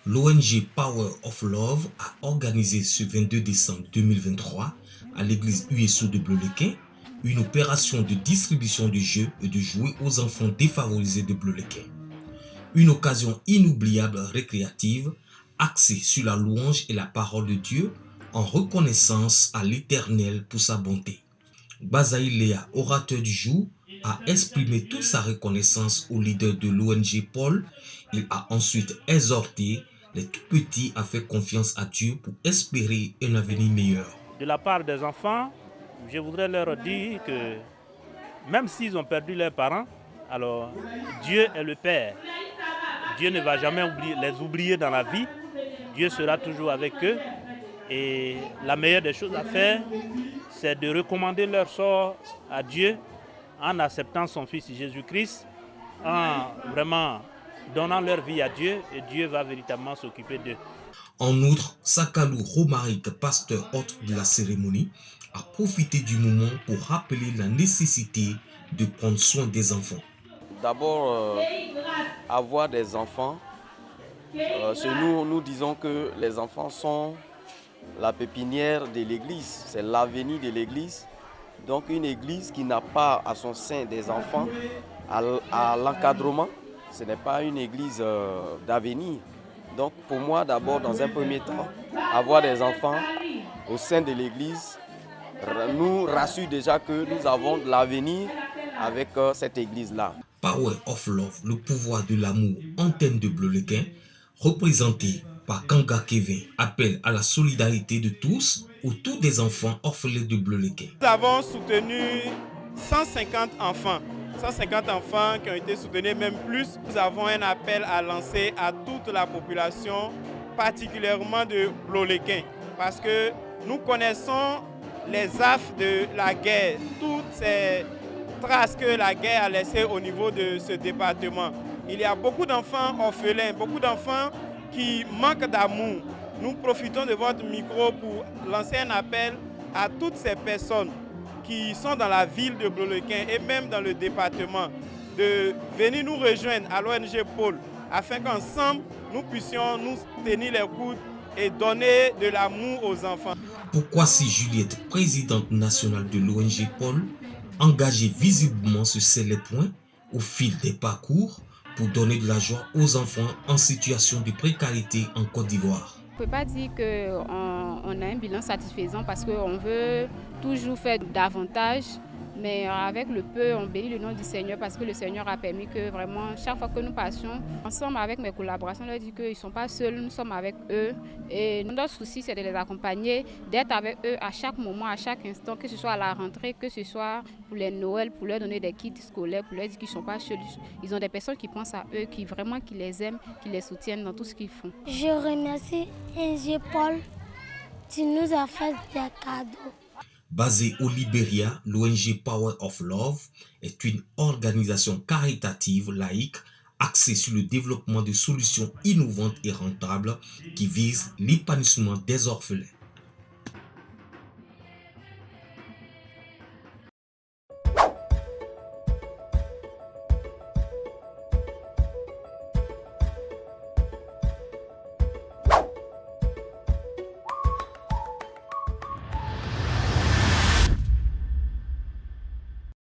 L'ONG Power of Love a organisé ce 22 décembre 2023 à l'église USO de Bleulequin une opération de distribution de jeux et de jouets aux enfants défavorisés de Bleulequin. Une occasion inoubliable récréative axée sur la louange et la parole de Dieu en reconnaissance à l'Éternel pour sa bonté. Bazaï Léa, orateur du jour, a exprimé toute sa reconnaissance au leader de l'ONG Paul. Il a ensuite exhorté les tout petits à faire confiance à Dieu pour espérer un avenir meilleur. De la part des enfants, je voudrais leur dire que même s'ils ont perdu leurs parents, alors Dieu est le Père. Dieu ne va jamais les oublier dans la vie. Dieu sera toujours avec eux. Et la meilleure des choses à faire, c'est de recommander leur sort à Dieu en acceptant son Fils Jésus-Christ, en vraiment donnant leur vie à Dieu, et Dieu va véritablement s'occuper d'eux. En outre, Sakalou Romaric, pasteur hôte de la cérémonie, a profité du moment pour rappeler la nécessité de prendre soin des enfants. D'abord, avoir des enfants, chez nous disons que les enfants sont la pépinière de l'église, c'est l'avenir de l'église. Donc une église qui n'a pas à son sein des enfants, à l'encadrement, ce n'est pas une église d'avenir. Donc pour moi, d'abord, dans un premier temps, avoir des enfants au sein de l'église nous rassure déjà que nous avons de l'avenir avec cette église-là. Power of Love, le pouvoir de l'amour, antenne de Bleulequin, représenté par Kanga Kevin, appelle à la solidarité de tous autour des enfants orphelins de Bleulequin. Nous avons soutenu 150 enfants. 150 enfants qui ont été soutenus, même plus. Nous avons un appel à lancer à toute la population, particulièrement de Bleulequin, parce que nous connaissons les affres de la guerre, toutes ces traces que la guerre a laissées au niveau de ce département. Il y a beaucoup d'enfants orphelins, beaucoup d'enfants qui manquent d'amour. Nous profitons de votre micro pour lancer un appel à toutes ces personnes qui sont dans la ville de Bleulequin et même dans le département, de venir nous rejoindre à l'ONG Paul afin qu'ensemble nous puissions nous tenir les coudes et donner de l'amour aux enfants. Pourquoi si Juliette, présidente nationale de l'ONG Paul, engagée visiblement sur ces points au fil des parcours pour donner de la joie aux enfants en situation de précarité en Côte d'Ivoire? On ne peut pas dire qu'on a un bilan satisfaisant parce qu'on veut toujours faire davantage, mais avec le peu, on bénit le nom du Seigneur parce que le Seigneur a permis que vraiment, chaque fois que nous passions ensemble avec mes collaborateurs, on leur dit qu'ils ne sont pas seuls, nous sommes avec eux. Et notre souci, c'est de les accompagner, d'être avec eux à chaque moment, à chaque instant, que ce soit à la rentrée, que ce soit pour les Noëls, pour leur donner des kits scolaires, pour leur dire qu'ils ne sont pas seuls. Ils ont des personnes qui pensent à eux, qui les aiment, qui les soutiennent dans tout ce qu'ils font. Je remercie ONG Paul qui nous a fait des cadeaux. Basée au Libéria, l'ONG Power of Love est une organisation caritative laïque axée sur le développement de solutions innovantes et rentables qui visent l'épanouissement des orphelins.